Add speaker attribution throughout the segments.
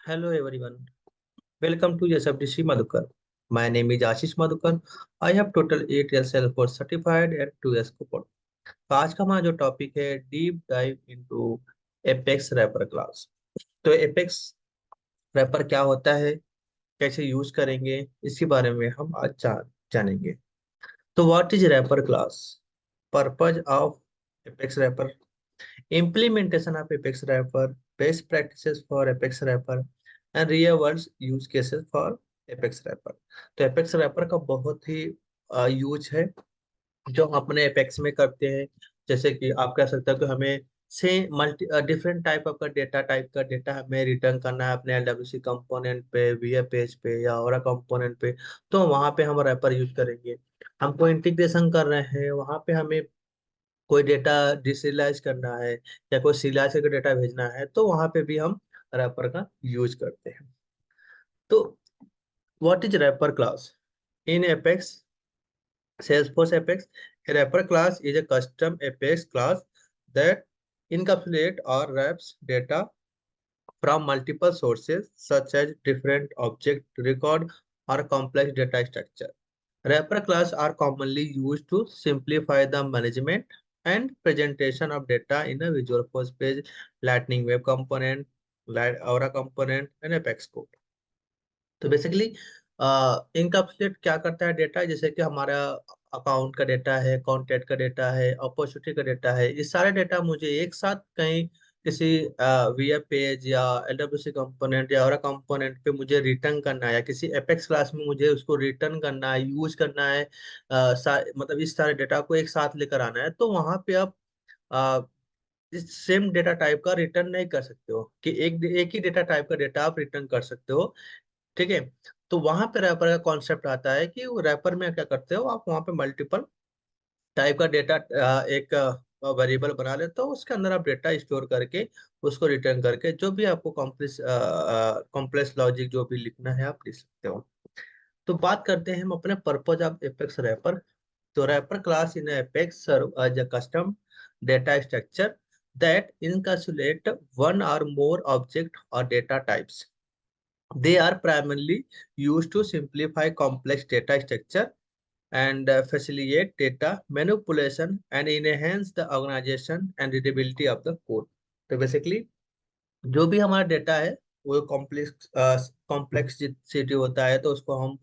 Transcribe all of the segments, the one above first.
Speaker 1: Hello everyone. Welcome to SFDC Madhukar. My name is Ashish Madhukar. I have total 8 years Salesforce certified and 2 years support. तो आज का हमारा जो topic है deep dive into Apex wrapper class. तो Apex wrapper क्या होता है, कैसे यूज करेंगे, इसके बारे में हम आज जानेंगे। तो what is wrapper class, purpose of Apex wrapper, implementation of Apex Wrapper, best practices for Apex Wrapper and real world use cases for Apex Wrapper। तो Apex Wrapper का बहुत ही यूज है जो हम अपने Apex में करते हैं। जैसे कि आप कह सकते हो कि हमें से मल्टी डिफरेंट टाइप का डेटा हमें रिटर्न करना है अपने LWC कंपोनेंट पे, VF पेज पे या और कंपोनेंट पे। तो वहां पे हम रैपर यूज करेंगे। हमको इंटीग्रेशन कर रहे हैं, वहां पे हमें कोई डेटा डिसरियलाइज करना है या कोई सीरियलाइज करके डेटा भेजना है, तो वहां पे भी हम रैपर का यूज करते हैं। तो what is wrapper class in Apex Salesforce Apex? A wrapper class is a custom Apex class that encapsulates or wraps data from multiple sources such as different object record or complex data structure. Wrapper class are commonly used to simplify the management and presentation of data in a Visual Force page, Lightning Web component, Aura component, and Apex code। तो basically encapsulate क्या करता है data, जैसे कि हमारा account का data है, contact का डेटा है, अपॉर्चुनिटी का डेटा है, ये सारे डेटा मुझे एक साथ कहीं किसी वीएफ पेज या एलडब्ल्यूसी कंपोनेंट या और कंपोनेंट पे मुझे रिटर्न करना है, या किसी एपेक्स क्लास में मुझे उसको रिटर्न करना है, यूज करना है। मतलब इस सारे डेटा को एक साथ लेकर आना है, तो वहां पे आप अ, इस सेम डेटा टाइप का रिटर्न नहीं कर सकते हो कि एक एक ही डेटा टाइप का डेटा आप रिटर्न कर सकते हो। ठीक है। तो वहां पे रैपर का कॉन्सेप्ट आता है कि वो रैपर में क्या करते हो, आप वहां पे मल्टीपल टाइप का डेटा एक वेरिएबल बना लेते हो, उसके अंदर आप डेटा स्टोर करके उसको रिटर्न करके जो भी आपको कॉम्प्लेक्स कॉम्प्लेक्स लॉजिक जो भी लिखना है आप लिख सकते हो। तो बात करते हैं हम अपने पर्पज ऑफ एपेक्स रैपर। तो wrapper class in Apex serve as a custom data structure that encapsulate one or more object or data types. They are primarily used to simplify complex data structure and facilitate data manipulation and enhance the organization and readability of the code। तो basically जो भी हमारा data है वो complexity होता है, तो उसको हम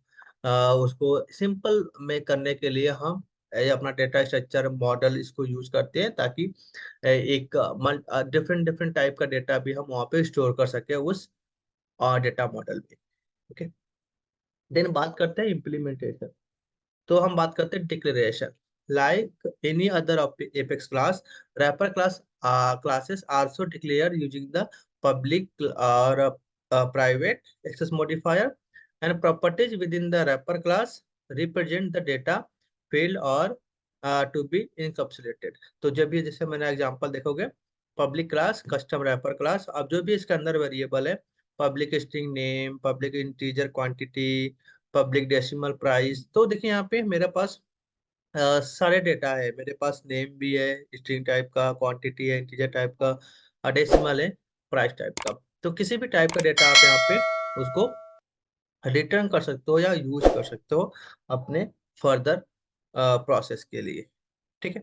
Speaker 1: उसको सिंपल में करने के लिए हम ये अपना डेटा स्ट्रक्चर मॉडल इसको यूज करते हैं, ताकि एक डिफरेंट डिफरेंट टाइप का डेटा भी हम वहाँ पे स्टोर कर सके उस डेटा मॉडल में। ओके। देन बात करते हैं इम्प्लीमेंटेशन। तो हम बात करते हैं declaration. Like any other Apex class, wrapper class classes also declare using the public or private access modifier and properties within the wrapper class represent the data field or to be encapsulated। तो जब ये जैसे मैंने example देखोगे, public class, custom wrapper class, अब जो भी इसके अंदर वेरिएबल है, public string name, public integer quantity, public decimal price. तो देखिए यहाँ पे मेरे पास सारे डेटा है, मेरे पास नेम भी है स्ट्रिंग टाइप का, क्वांटिटी है इंटीजर टाइप का, डेसिमल है प्राइस टाइप का। तो किसी भी टाइप का डेटा आप यहाँ पे उसको रिटर्न कर सकते हो या यूज कर सकते हो अपने फर्दर प्रोसेस के लिए। ठीक है।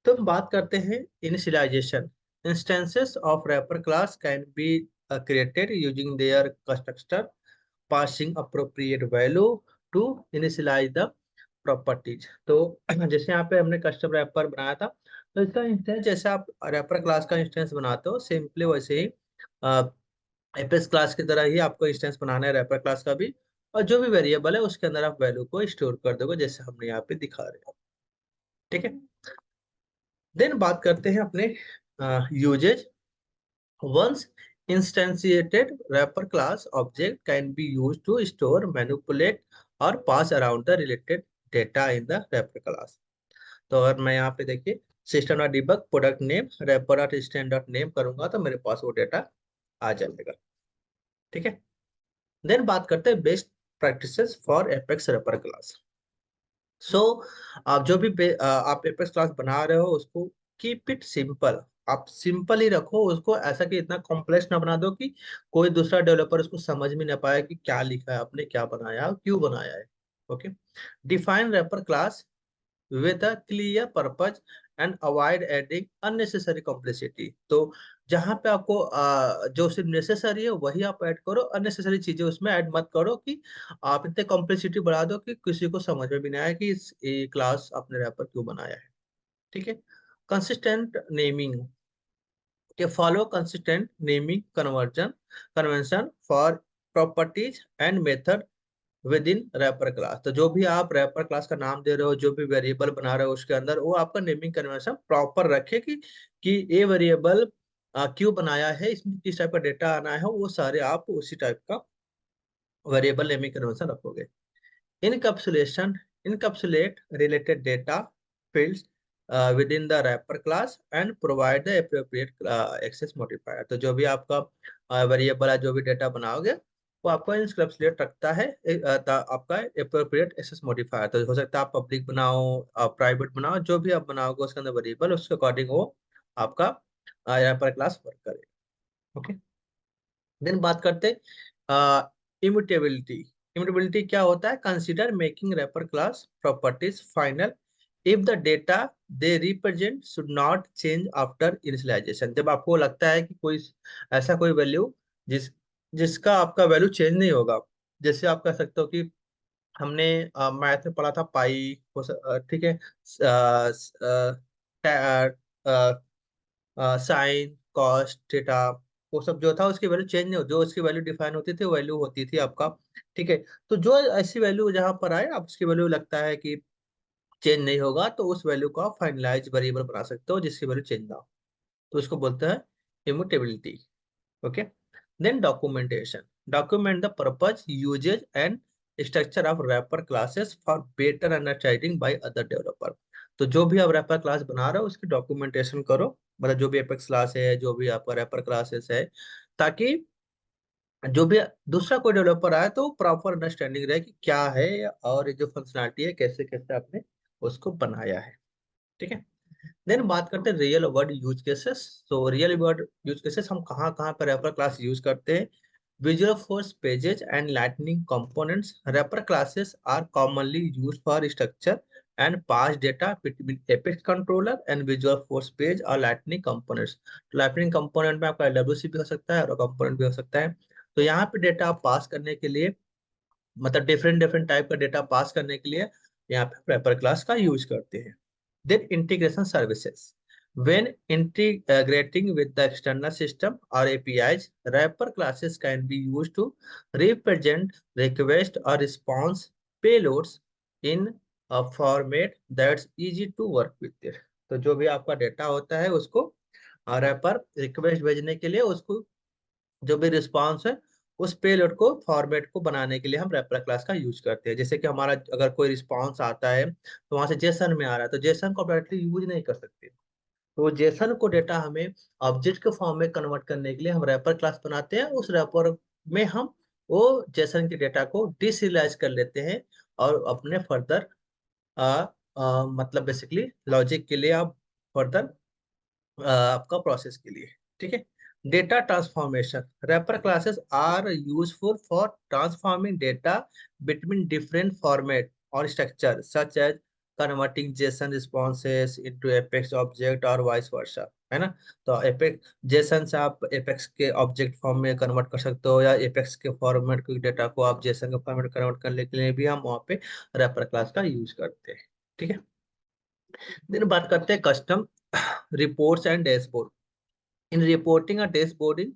Speaker 1: तो हम बात करते हैं initialisation. Instances of wrapper class can be created using their constructor passing appropriate value to initialize the properties। तो जैसे यहाँ पे हमने कस्टम रैपर बनाया था, तो इसका इंस्टेंस जैसे आप रैपर क्लास का इंस्टेंस बनाते हो, सिंपली वैसे ही एपेक्स क्लास की तरह ही आपको इंस्टेंस बनाना है रैपर क्लास का भी, और जो भी वेरिएबल है उसके अंदर आप वैल्यू को स्टोर कर दोगे जैसे हमने यहाँ पे दिखा रहे हैं। ठीक है। देन बात करते हैं अपने usage. Once instantiated, wrapper class object can be used to store, manipulate और pass around the related data in the wrapper class। तो अगर मैं यहाँ पे देखिए system dot debug product name wrapper dot stand dot name करूंगा तो मेरे पास वो डेटा आ जाएगा। ठीक है। देन बात करते हैं best practices for apex wrapper class. So आप जो भी आप एपेक्स क्लास बना रहे हो उसको कीप इट सिंपल आप सिंपल ही रखो उसको, ऐसा कि इतना कॉम्प्लेक्स ना बना दो कि कोई दूसरा डेवलपर उसको समझ में ना पाए कि क्या लिखा है, आपने क्या बनाया और क्यों बनाया है। Okay. Define wrapper class with a clear purpose and avoid adding unnecessary complexity। तो जहां पे आपको जो सिर्फ नेसेसरी है वही आप ऐड करो, अननेसेसरी चीजें उसमें ऐड मत करो कि आप इतने कॉम्प्लेक्सिटी बढ़ा दो कि किसी को समझ में भी नहीं आया कि इस क्लास आपने रैपर क्यों बनाया है। ठीक है। कंसिस्टेंट नेमिंग के follow consistent naming convention for properties and method within wrapper class. तो जो भी आप रैपर क्लास का नाम दे रहे हो, जो भी वेरिएबल बना रहे हो उसके अंदर, वो आपका नेमिंग कन्वेंशन प्रॉपर रखे कि ये वेरिएबल क्यों बनाया है, इसमें किस टाइप का डेटा आना है, वो सारे आप उसी टाइप का वेरिएबल नेमिंग कन्वेंशन रखोगे। Encapsulation encapsulate related data fields within the wrapper class and provide the appropriate access modifier। तो जो भी आपका वेरिएबल है, जो भी डेटा बनाओगे वो आपको इनकैप्सुलेट रखता है आपका appropriate access modifier। तो हो सकता है आप पब्लिक बनाओ, आप प्राइवेट बनाओ, जो भी आप बनाओगे उसके अंदर वेरिएबल, उसके अकॉर्डिंग वो आपका रैपर क्लास वर्क करेगा। ओके। देन बात करते इम्यूटेबिलिटी। इम्यूटेबिलिटी क्या होता है? Consider making wrapper class properties final if the data they represent should not change after initialisation. जब आपको लगता है कि कोई ऐसा कोई वैल्यू जिसका आपका वैल्यू चेंज नहीं होगा, जैसे आप कह सकते हो कि हमने मैथ में पढ़ा था पाई, ठीक है, साइन कॉस थीटा, वो सब जो था उसकी वैल्यू चेंज नहीं हो, जो उसकी वैल्यू डिफाइन होती थी वैल्यू होती थी आपका। ठीक है। तो जो ऐसी वैल्यू जहां पर आए, आप उसकी वैल्यू लगता है कि चेंज नहीं होगा, तो उस वैल्यू को आप फाइनलाइज वेरिएबल बना सकते हो जिसकी वैल्यू चेंज ना हो, तो उसको बोलते हैं immutability. Okay. Then documentation. Document the purpose usages and structure of wrapper classes for better understanding by other developer. तो जो भी आप रैपर क्लास बना रहे हो उसकी डॉक्यूमेंटेशन करो, मतलब जो भी एपेक्स क्लास है, जो भी आपका रैपर क्लासेस है, ताकि जो भी दूसरा कोई डेवलपर आए तो प्रॉपर अंडरस्टैंडिंग रहे कि क्या है और ये जो फंक्शनलिटी है कैसे कैसे आपने उसको बनाया है। ठीक है। देन बात करते हैं रियल वर्ल्ड यूज केसेस। तो रियल वर्ल्ड यूज केसेस हम कहाँ कहाँ पर रैपर क्लास यूज करते हैं? Visual Force pages and Lightning components. Wrapper classes are commonly used for structure and pass data between Apex controller and Visual Force page और Lightning components। तो Lightning component में आपका LWC भी हो सकता है और component भी हो सकता है। तो यहाँ पे डेटा पास करने के लिए, मतलब डिफरेंट डिफरेंट टाइप का डेटा पास करने के लिए यहाँ पे wrapper क्लास का यूज करते हैं। Then integration services. When integrating with the external system or APIs, wrapper classes can be used to represent request or response payloads in a format that's easy to work with। तो जो भी आपका data होता है उसको wrapper request भेजने के लिए, उसको जो भी रिस्पॉन्स है उस पेलोड को फॉर्मेट को बनाने के लिए हम रैपर क्लास का यूज करते हैं। जैसे कि हमारा अगर कोई रिस्पॉन्स आता है तो वहां से जेसन में आ रहा है, तो जेसन को डायरेक्टली यूज नहीं कर सकते, तो जेसन को डेटा हमें ऑब्जेक्ट के फॉर्म में कन्वर्ट करने के लिए हम रैपर क्लास बनाते हैं। उस रैपर में हम वो जेसन के डेटा को डिसीरियलाइज कर लेते हैं और अपने फर्दर मतलब बेसिकली लॉजिक के लिए आप फर्दर आपका प्रोसेस के लिए। ठीक है। Data transformation. Wrapper classes are useful for transforming data between different format और structure such as converting JSON responses into apex object और वाइस वर्सा, है ना। तो एपेक्स जेसन से आप एपेक्स के ऑब्जेक्ट फॉर्म में कन्वर्ट कर सकते हो, या एपेक्स के फॉर्मेट के डेटा को आप जेसन के फॉर्मेट कन्वर्ट करने के लिए भी हम वहाँ पे रैपर क्लास का यूज करते हैं। ठीक है। दिन बात करते हैं custom reports and dashboard. In reporting or dashboarding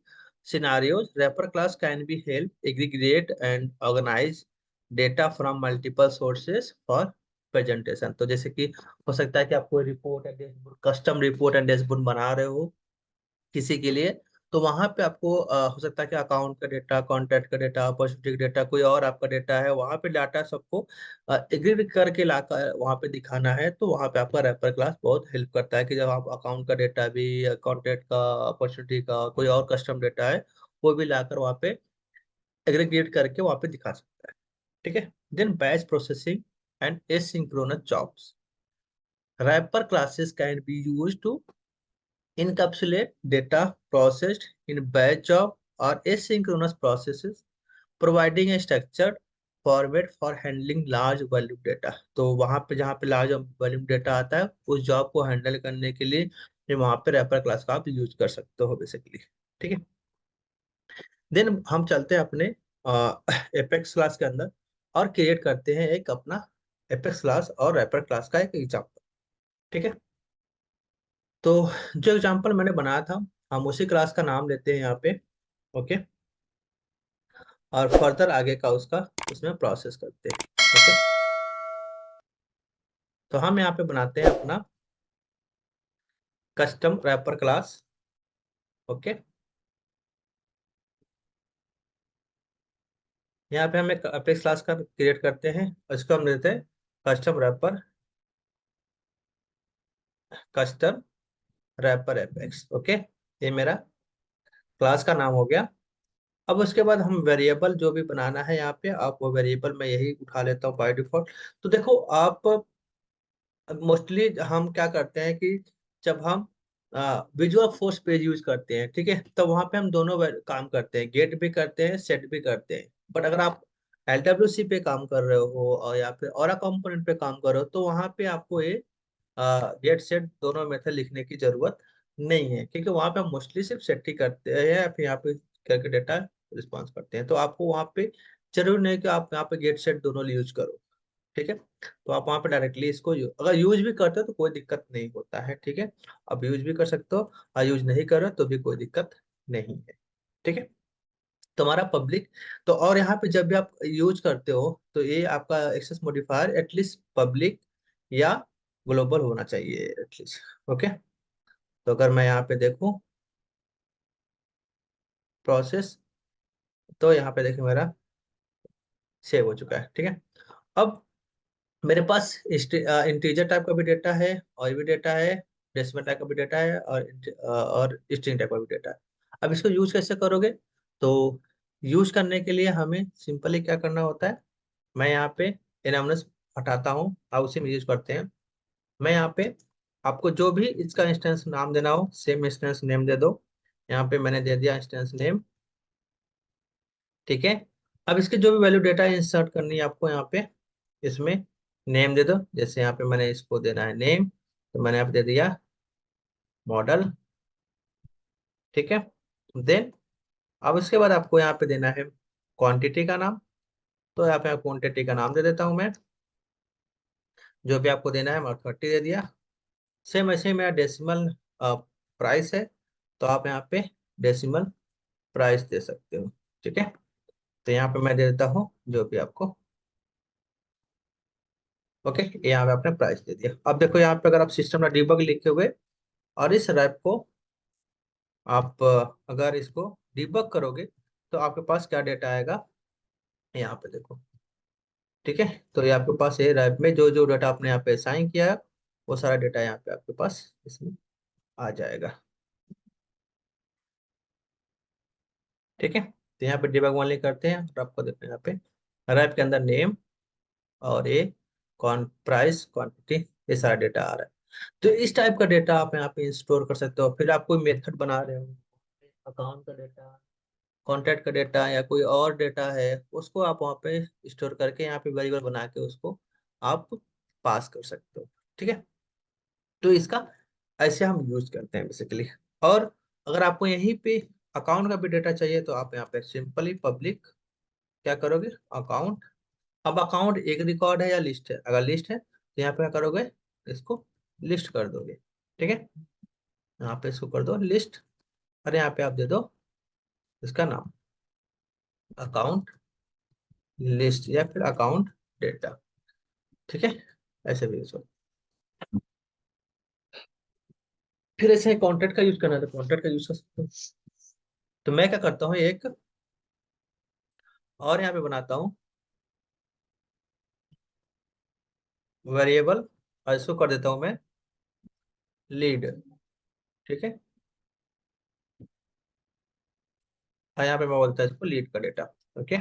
Speaker 1: scenarios, wrapper class can be help aggregate and organize data from multiple sources for presentation। तो जैसे कि हो सकता है कि आप कोई रिपोर्ट या dashboard, custom report and dashboard बना रहे हो किसी के लिए, तो वहां पे आपको हो सकता है कि अकाउंट का डेटा, कॉन्टैक्ट का डेटा, अपॉर्चुनिटी डेटा, कोई और आपका डेटा है, वहां पे डाटा सबको एग्रीगेट करके लाकर वहां पे दिखाना है। तो वहां पे आपका रैपर क्लास बहुत हेल्प करता है कि जब आप अकाउंट का डेटा भी, कॉन्टैक्ट का, अपॉर्चुनिटी का, कोई और कस्टम डेटा है, वो भी लाकर वहां पे एग्रीगेट करके वहां पे दिखा सकता है। ठीक है। Then batch processing and asynchronous jobs. Wrapper classes can be use to encapsulate data processed in batch job or asynchronous processes, providing a structured format for handling large volume data. तो वहां पे जहाँ पे लार्ज वॉल्यूम डेटा आता है उस job को handle करने के लिए फिर वहां पे रैपर क्लास का आप यूज कर सकते हो बेसिकली। ठीक है। देन हम चलते हैं अपने एपेक्स क्लास के अंदर और क्रिएट करते हैं एक अपना एपेक्स क्लास और रैपर क्लास का एक एग्जाम्पल। ठीक है। तो जो एग्जाम्पल मैंने बनाया था हम उसी क्लास का नाम लेते हैं यहाँ पे। ओके। और फर्दर आगे का उसका उसमें प्रोसेस करते हैं। ओके। तो हम यहाँ पे बनाते हैं अपना कस्टम रैपर क्लास। ओके। यहाँ पे हम एक अपेक्स क्लास का क्रिएट करते हैं और इसको हम देते हैं custom wrapper, custom wrapper Apex. Okay. ये मेरा क्लास का नाम हो गया। अब उसके बाद हम वेरिएबल जो भी बनाना है यहाँ पे आप वो वेरिएबल मैं यही उठा लेता हूँ बाय डिफॉल्ट। तो देखो आप मोस्टली हम क्या करते हैं कि जब हम विजुअल फोर्स पेज यूज करते हैं, ठीक है, तो वहां पे हम दोनों काम करते हैं, गेट भी करते हैं सेट भी करते हैं। बट अगर आप LWC पे काम कर रहे हो और या फिर और कंपोनेंट पे काम कर रहे हो तो वहां पे आपको ये गेट सेट दोनों मेथड लिखने की जरूरत नहीं है, क्योंकि वहां पे हम मोस्टली सिर्फ सेट ही करते हैं या फिर यहाँ पे करके डेटा रिस्पॉन्स करते हैं। तो आपको वहां पे जरूरी नहीं कि आप यहाँ पे गेट सेट दोनों यूज करो। ठीक है। तो आप वहां पे डायरेक्टली इसको अगर यूज भी करते हो तो कोई दिक्कत नहीं होता है। ठीक है। आप यूज भी कर सकते हो और यूज नहीं कर रहे हो तो भी कोई दिक्कत नहीं है। ठीक है। तुम्हारा पब्लिक तो और यहाँ पे जब भी आप यूज करते हो तो ये आपका एक्सेस मॉडिफायर एटलीस्ट पब्लिक या ग्लोबल होना चाहिए एटलीस्ट। ओके। तो अगर मैं यहाँ पे देखूँ प्रोसेस तो यहाँ पे देखिए मेरा सेव हो चुका है। ठीक है। अब मेरे पास इंटीजर टाइप का भी डेटा है और भी डेटा है, डेसिमल टाइप का भी डेटा है और स्ट्रिंग टाइप का भी डेटा है। अब इसको यूज कैसे करोगे? तो यूज करने के लिए हमें सिंपली क्या करना होता है, मैं यहाँ पे एनोनिमस हटाता हूँ और उसी में यूज करते हैं। मैं यहाँ पे आपको जो भी इसका इंस्टेंस नाम देना हो सेम इंस्टेंस नेम दे दो। यहाँ पे मैंने दे दिया इंस्टेंस नेम। ठीक है। अब इसके जो भी वैल्यू डेटा इंसर्ट करनी है आपको यहाँ पे इसमें नेम दे दो। जैसे यहाँ पे मैंने इसको देना है नेम तो मैंने यहाँ पे दे दिया मॉडल। ठीक है। देन अब उसके बाद आपको यहाँ पे देना है क्वांटिटी का नाम। तो यहाँ पे क्वांटिटी का नाम दे देता हूँ मैं। जो भी आपको देना है मैं 30 दे दिया। सेम ऐसे ही मेरा डेसिमल प्राइस है तो आप यहाँ पे डेसिमल प्राइस दे सकते हो। ठीक है। तो यहाँ पे मैं दे देता हूँ जो भी आपको। ओके। यहाँ पे आपने प्राइस दे दिया। अब देखो यहाँ पे अगर आप सिस्टम में डिबग लिखे हुए और इस रैप को आप अगर इसको डिबग करोगे तो आपके पास क्या डेटा आएगा यहाँ पे देखो। ठीक है। तो ये आपके पास ये रैप में जो जो डेटा आपने यहाँ पे असाइन किया है वो सारा डेटा यहाँ पे आपके पास इसमें आ जाएगा। ठीक है। तो यहाँ पे डिबग वाले करते हैं और आपको देखो यहाँ पे रैप के अंदर नेम और ये कौन प्राइस क्वांटिटी ये सारा डेटा आ रहा है। तो इस टाइप का डेटा आप यहाँ पे स्टोर कर सकते हो। फिर आप कोई मेथड बना रहे हो, अकाउंट का डेटा, कॉन्टैक्ट का डेटा या कोई और डेटा है उसको आप वहाँ पे स्टोर करके यहाँ पे वेरिएबल बना के उसको आप पास कर सकते हो। ठीक है। तो इसका ऐसे हम यूज करते हैं बेसिकली। और अगर आपको यहीं पे अकाउंट का भी डेटा चाहिए तो आप यहाँ पे सिंपली पब्लिक क्या करोगे अकाउंट। अब अकाउंट एक रिकॉर्ड है या लिस्ट है? अगर लिस्ट है तो यहाँ पे क्या करोगे इसको लिस्ट कर दोगे। ठीक है। यहाँ पे इसको कर दो लिस्ट और यहाँ पे आप दे दो इसका नाम अकाउंट लिस्ट या फिर अकाउंट डेटा। ठीक है। ऐसे भी यूज हो। फिर ऐसे कॉन्टेक्ट का यूज करना है तो कॉन्टेक्ट का यूज कर सकते हो। तो मैं क्या करता हूँ एक और यहाँ पे बनाता हूँ वेरिएबल और इसको कर देता हूँ मैं लीड। ठीक है। और यहाँ पे मैं बोलता हूँ इसको लीड का डेटा। ओके।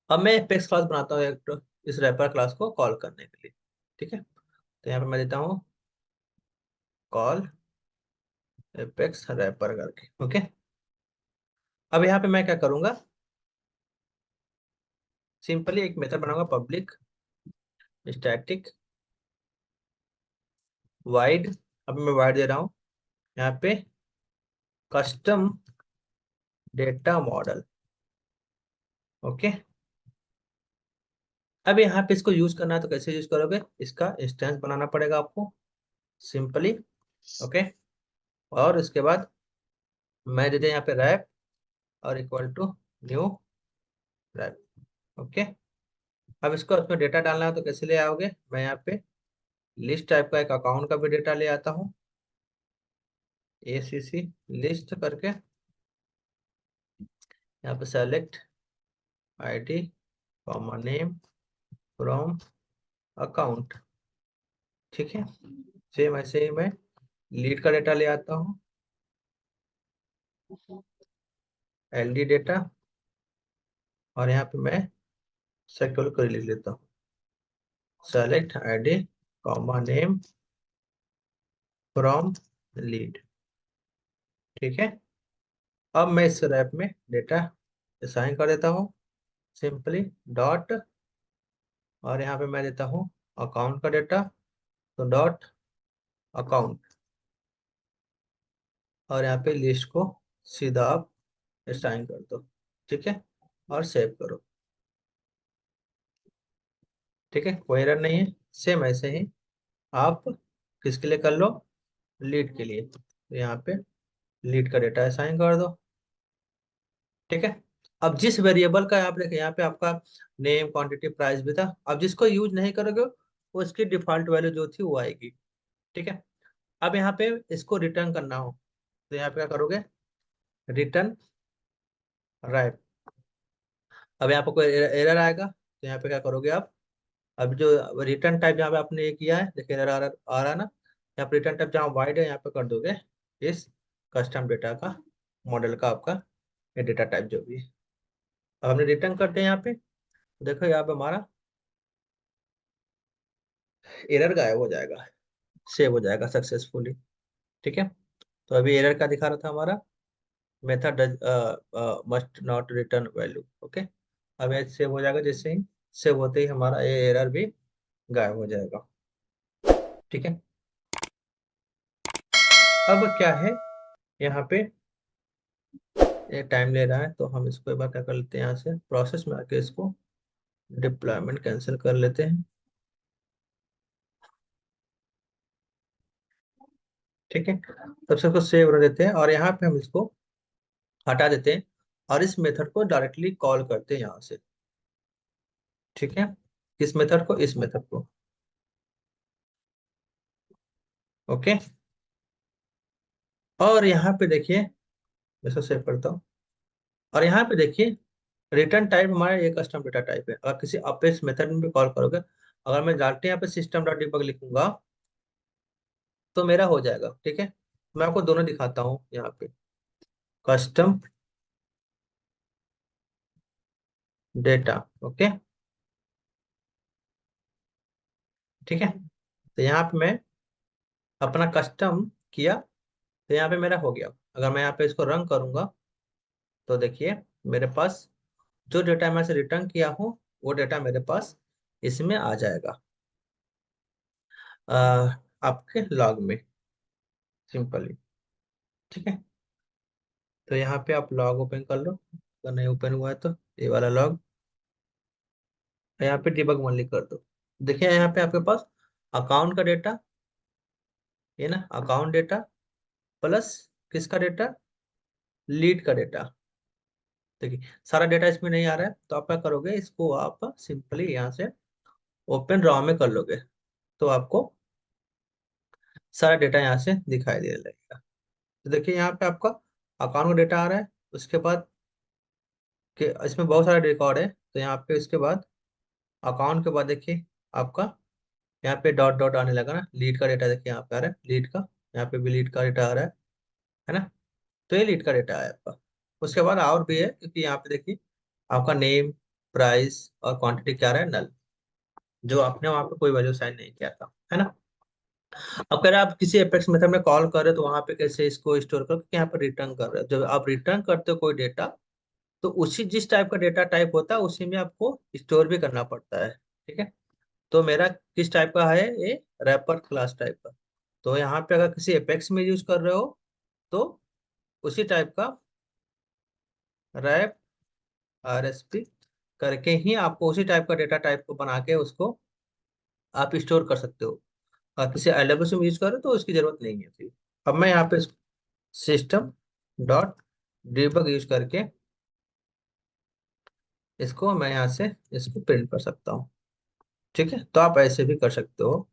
Speaker 1: अब मैं एपेक्स क्लास बनाता हूँ एक इस रैपर क्लास को कॉल करने के लिए। ठीक है। तो यहाँ पे मैं देता हूँ कॉल एपेक्स रैपर करके। ओके, अब यहाँ पे मैं क्या करूंगा, सिंपली एक मेथड बनाऊंगा, पब्लिक स्टैटिक वाइड। अब मैं वाइड दे रहा हूँ यहाँ पे कस्टम डेटा मॉडल। ओके, अब यहाँ पे इसको यूज करना है तो कैसे यूज करोगे, इसका इंस्टेंस बनाना पड़ेगा आपको सिंपली। ओके, और उसके बाद मैं दे दें यहाँ पे रैप और equal to new wrap. Okay, अब इसको उसमें डेटा डालना है तो कैसे ले आओगे, मैं यहाँ पे लिस्ट टाइप का एक अकाउंट का भी डेटा ले आता हूँ, ACC लिस्ट करके, यहाँ पे select ID comma name from account. ठीक है, सेम ऐसे ही मैं लीड का डेटा ले आता हूँ, LD डेटा, और यहाँ पे मैं सेक्टर को लिख लेता हूँ, select ID comma name from lead. ठीक है, अब मैं इस रैप में डेटा असाइन कर देता हूँ सिंपली डॉट, और यहाँ पे मैं देता हूँ अकाउंट का डेटा, तो डॉट अकाउंट, और यहाँ पे लिस्ट को सीधा आप असाइन कर दो। ठीक है, और सेव करो। ठीक है, कोई एरर नहीं है। सेम ऐसे ही आप किसके लिए कर लो, लीड के लिए, तो यहाँ पे लीड का डेटा असाइन कर दो। ठीक है, अब जिस वेरिएबल का आप देखें यहाँ पे आपका नेम क्वांटिटी प्राइस भी था, अब जिसको यूज नहीं करोगे वो इसकी डिफॉल्ट वैल्यू जो थी वो आएगी। ठीक है, अब यहाँ पे इसको रिटर्न करना हो तो यहाँ पे क्या करोगे, रिटर्न रैप। अब यहाँ पे कोई एरर आएगा तो यहाँ पे क्या करोगे आप, अब जो रिटर्न टाइप जहाँ पे आपने ये किया है, देखिए एरर आ रहा है ना, यहाँ पे रिटर्न टाइप जहाँ वाइड है यहाँ पे कर दोगे इस कस्टम डेटा का मॉडल का आपका ये डेटा टाइप जो भी है। अब हमने रिटर्न करते हैं यहाँ पे, देखो यहाँ पे हमारा एरर गायब हो जाएगा, सेव हो जाएगा सक्सेसफुली। ठीक है, तो अभी एरर का दिखा रहा था हमारा, method must not return value. Okay, अब ये सेव हो जाएगा, जैसे ही सेव होते ही हमारा ये एरर भी गायब हो जाएगा। ठीक है, अब क्या है यहाँ पे, ये टाइम ले रहा है तो हम इसको एक बार क्या कर लेते हैं, यहाँ से प्रोसेस में आके इसको डिप्लॉयमेंट कैंसिल कर लेते हैं। ठीक है, तब से इसको सेव कर देते हैं और यहाँ पे हम इसको हटा देते हैं और इस मेथड को डायरेक्टली कॉल करते हैं यहाँ से। ठीक है, किस मेथड को, इस मेथड को। ओके, और यहाँ पे देखिए, मैं इसको सेव करता हूँ, और यहाँ पे देखिए रिटर्न टाइप हमारा ये कस्टम डेटा टाइप है। अगर किसी आप इस मेथड में भी कॉल करोगे, अगर मैं डालते यहाँ पे सिस्टम डॉट डिबग लिखूंगा तो मेरा हो जाएगा। ठीक है, मैं आपको दोनों दिखाता हूँ यहाँ पे, कस्टम डेटा। ओके, ठीक है, तो यहाँ पे मैं अपना कस्टम किया तो यहाँ पे मेरा हो गया। अगर मैं यहाँ पे इसको रन करूंगा तो देखिए मेरे पास जो डेटा मैं से रिटर्न किया हूँ वो डेटा मेरे पास इसमें आ जाएगा, आपके लॉग में सिंपली। ठीक है, तो यहाँ पे आप लॉग ओपन कर लो, अगर नहीं ओपन हुआ है तो ये वाला लॉग, यहाँ पे डिबग ओनली कर दो। देखिए यहाँ पे आपके पास अकाउंट का डेटा, ये ना अकाउंट डेटा प्लस किसका डेटा, लीड का डेटा। देखिए सारा डेटा इसमें नहीं आ रहा है तो आप क्या करोगे, इसको आप सिंपली यहाँ से ओपन रॉ में कर लोगे तो आपको सारा डेटा यहाँ से दिखाई दे लगेगा। तो देखिए यहाँ पे आपका अकाउंट का डेटा आ रहा है, उसके बाद कि इसमें बहुत सारे रिकॉर्ड है तो यहाँ पे उसके बाद अकाउंट के बाद देखिए आपका यहाँ पे डॉट डॉट आने लगा ना, लीड का डेटा देखिए यहाँ पे आ रहा है, लीड का, यहाँ पे भी लीड का डेटा आ रहा है ना, तो ये लीड का डेटा है आपका। उसके बाद और भी है क्योंकि यहाँ पे देखिए आपका नेम प्राइस और क्वांटिटी क्या आ रहा है, नल, जो आपने वहाँ पे कोई वैल्यू साइन नहीं किया था, है ना। अब अगर आप किसी एपेक्स मेथड में कॉल कर रहे हो तो वहां पे कैसे इसको स्टोर करो, क्योंकि यहाँ पर रिटर्न कर रहे हो, जब आप रिटर्न करते हो कोई डेटा तो उसी जिस टाइप का डेटा टाइप होता है उसी में आपको स्टोर भी करना पड़ता है। ठीक है। तो मेरा किस टाइप का है ये, रैपर क्लास टाइप का। तो यहाँ पे अगर किसी एपेक्स में यूज कर रहे हो तो उसी टाइप का रैप आरएसपी करके ही आपको उसी टाइप का डेटा टाइप को बना के उसको आप स्टोर कर सकते हो। और किसी एलडब्ल्यू में यूज करो तो उसकी जरूरत नहीं है फिर। अब मैं यहाँ पे सिस्टम डॉट डिबग यूज करके इसको मैं यहाँ से इसको प्रिंट कर सकता हूँ। ठीक है, तो आप ऐसे भी कर सकते हो।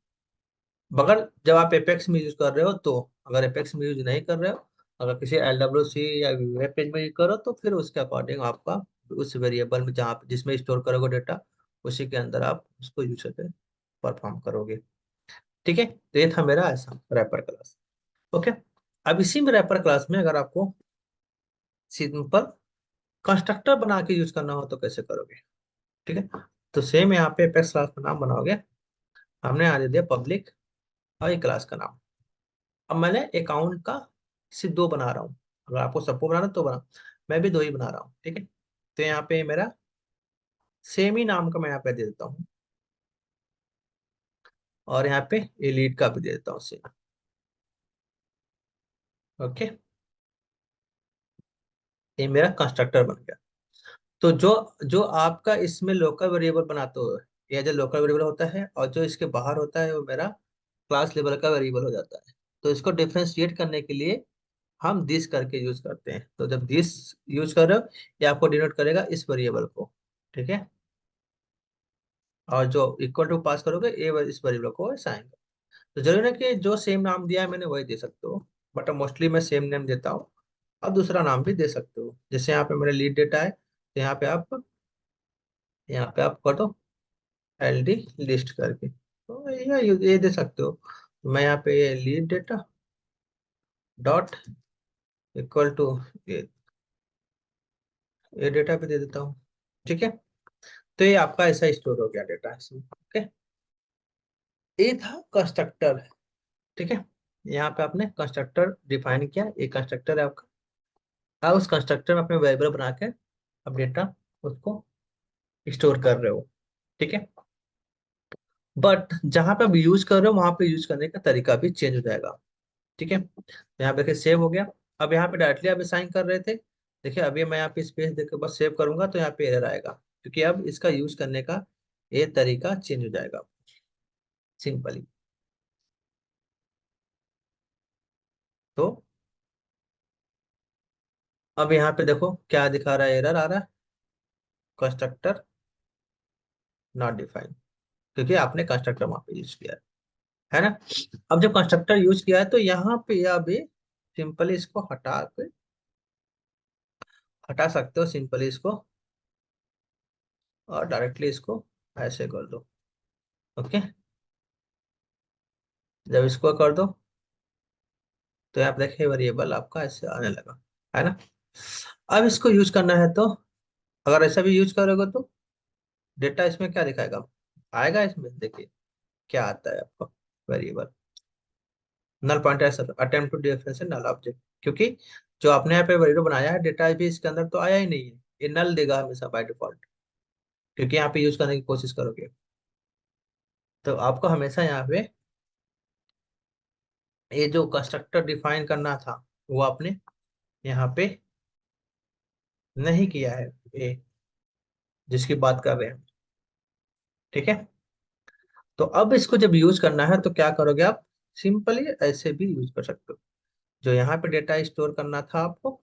Speaker 1: मगर जब आप एपेक्स में यूज कर रहे हो तो, अगर एपेक्स में यूज नहीं कर रहे हो, अगर किसी एलडब्ल्यू या वेब पेज में यूज करो तो फिर उसके अकॉर्डिंग आपका उस वेरिएबल में जहाँ जिसमें स्टोर करोगे डेटा उसी के अंदर आप उसको यूज करके परफॉर्म करोगे। ठीक है, तो ये था मेरा ऐसा रैपर क्लास। ओके। अब इसी में रैपर क्लास में अगर आपको सिंपल कंस्ट्रक्टर बना के यूज करना हो तो कैसे करोगे। ठीक है, तो सेम यहाँ पे एपेक्स क्लास का नाम बनाओगे। हमने यहाँ दे दिया पब्लिक और ये क्लास का नाम। अब मैंने अकाउंट का सिर्फ दो बना रहा हूँ, अगर आपको सबको बनाना है तो बना, मैं भी दो ही बना रहा हूँ। ठीक है, तो यहाँ पे मेरा सेम ही नाम का मैं यहाँ पे दे देता हूँ, और यहाँ पे एलीड का भी दे देता हूँ सेम। ओके, ये मेरा कंस्ट्रक्टर बन गया। तो जो जो आपका इसमें लोकल वेरिएबल बनाते हो, ये जो लोकल वेरिएबल होता है और जो इसके बाहर होता है वो मेरा क्लास लेवल का वेरिएबल हो जाता है। तो इसको डिफरेंशिएट करने के लिए हम दिस करके यूज करते हैं। तो जब दिस यूज कर रहे हो, ये आपको डिनोट करेगा इस वेरिएबल को। ठीक है, और जो इक्वल टू पास करोगे ये इस वेरिएबल को असाइन। तो जरूरी है कि जो सेम नाम दिया है मैंने वही दे सकते हो, बट मोस्टली मैं सेम नेम देता हूँ। अब दूसरा नाम भी दे सकते हो, जैसे यहाँ पे मेरा लीड डेटा है तो यहाँ पे आप कर दो एल डी लिस्ट करके, तो ये दे सकते हो। मैं यहाँ पे ये lead data dot equal to ये ये डेटा पे दे देता हूँ। ठीक है, तो ये आपका ऐसा स्टोर हो गया डेटा इसमें। ओके, ये था कंस्ट्रक्टर। ठीक है, यहाँ पे आपने कंस्ट्रक्टर डिफाइन किया, ये कंस्ट्रक्टर है आपका। आप उस कंस्ट्रक्टर में अपने वेरिएबल बना के अब डेटा उसको स्टोर कर रहे हो। ठीक है, बट जहां पे आप यूज कर रहे हो वहां पे यूज करने का तरीका भी चेंज हो जाएगा। ठीक है, तो यहाँ पे देखिए सेव हो गया। अब यहाँ पे डायरेक्टली आप साइन कर रहे थे, देखिए अभी मैं यहाँ पे स्पेस देकर बस सेव करूंगा तो यहाँ पे एरर आएगा, क्योंकि अब इसका यूज करने का ये तरीका चेंज हो जाएगा सिंपली। तो अब यहाँ पे देखो क्या दिखा रहा है, एरर आ रहा है, कंस्ट्रक्टर नॉट डिफाइन, क्योंकि आपने कंस्ट्रक्टर वहां पे यूज किया है ना। अब जब कंस्ट्रक्टर यूज किया है तो यहाँ पे अभी सिंपली इसको हटा सकते हो सिंपली इसको, और डायरेक्टली इसको ऐसे कर दो। ओके, जब इसको कर दो तो आप देखिए वेरिएबल आपका ऐसे आने लगा, है ना। अब इसको यूज करना है तो, अगर ऐसा भी यूज करोगे तो डेटा इसमें क्या दिखाएगा, आएगा इसमें देखिए क्या आता है आपका variable null pointer attempt to difference null object, क्योंकि जो आपने यहाँ पे वेरिएबल बनाया है डेटा भी इसके अंदर तो आया ही नहीं है, ये नल देगा हमेशा बाय डिफॉल्ट, क्योंकि यहाँ पे यूज करने की कोशिश करोगे। तो आपको हमेशा यहाँ पे ये जो कंस्ट्रक्टर डिफाइन करना था वो आपने यहाँ पे नहीं किया है, ये जिसकी बात कर रहे हैं। ठीक है, तो अब इसको जब यूज करना है तो क्या करोगे आप, सिंपली ऐसे भी यूज कर सकते हो। जो यहाँ पे डेटा स्टोर करना था आपको,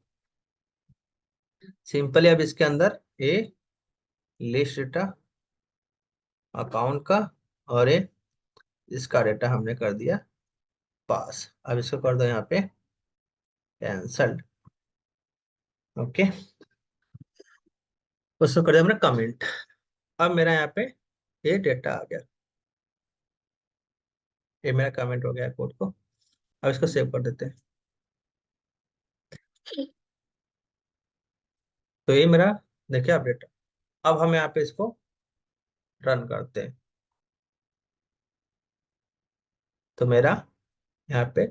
Speaker 1: सिंपली अब इसके अंदर ये लिस्ट डेटा अकाउंट का, और ये इसका डेटा हमने कर दिया पास। अब इसको कर दो यहाँ पे कैंसल्ड। ओके, उसको कर दिया हमने कमेंट। अब मेरा यहाँ पे ये डेटा आ गया, ये मेरा कमेंट हो गया कोड को। अब इसको सेव कर देते हैं। तो ये मेरा देखिए अपडेट। अब हम यहाँ पे इसको रन करते हैं। तो मेरा यहाँ पे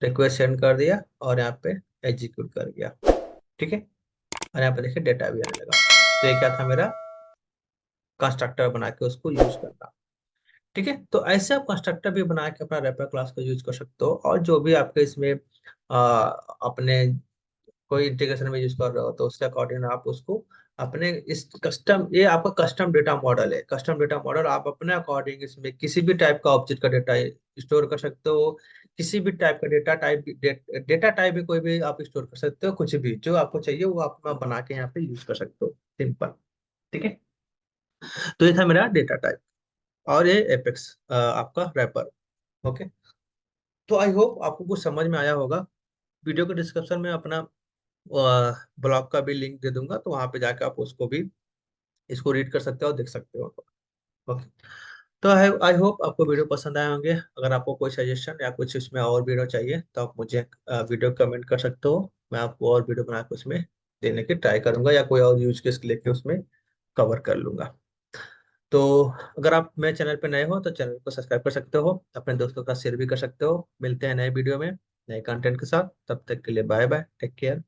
Speaker 1: रिक्वेस्ट सेंड कर दिया और यहाँ पे एग्जीक्यूट कर गया। ठीक है, और यहाँ पे देखिए डेटा भी आने लगा। तो ये क्या था, मेरा कंस्ट्रक्टर बना के उसको यूज करना। ठीक है, तो ऐसे आप कंस्ट्रक्टर भी बना के अपना रैपर क्लास को यूज कर सकते हो, और जो भी आपके इसमें अपने कोई इंटीग्रेशन में यूज कर रहे हो तो उसके अकॉर्डिंग आप उसको अपने इस कस्टम, ये आपका कस्टम डेटा मॉडल है। कस्टम डेटा मॉडल आप अपने अकॉर्डिंग इसमें किसी भी टाइप का ऑब्जेक्ट का डेटा स्टोर कर सकते हो। किसी भी टाइप का डेटा टाइप भी कोई भी आप स्टोर कर सकते हो। कुछ भी जो आपको चाहिए वो आप बना के यहाँ पे यूज कर सकते हो, सिंपल। ठीक है, तो ये था मेरा डेटा टाइप, और ये एपेक्स आपका रैपर। ओके, तो आई होप आपको कुछ समझ में आया होगा। वीडियो के डिस्क्रिप्शन में अपना ब्लॉग का भी लिंक दे दूंगा, तो वहां पे जाकर आप उसको भी इसको रीड कर सकते हो और देख सकते हो। ओके, तो आई आई होप आपको वीडियो पसंद आए होंगे। अगर आपको कोई सजेशन या कुछ इसमें और वीडियो चाहिए तो आप मुझे वीडियो कमेंट कर सकते हो। मैं आपको और वीडियो बना के उसमें देने की ट्राई करूंगा, या कोई और यूज केस लेके उसमें कवर कर लूंगा। तो अगर आप मेरे चैनल पे नए हो तो चैनल को सब्सक्राइब कर सकते हो, अपने दोस्तों का शेयर भी कर सकते हो। मिलते हैं नए वीडियो में नए कंटेंट के साथ, तब तक के लिए बाय बाय, टेक केयर।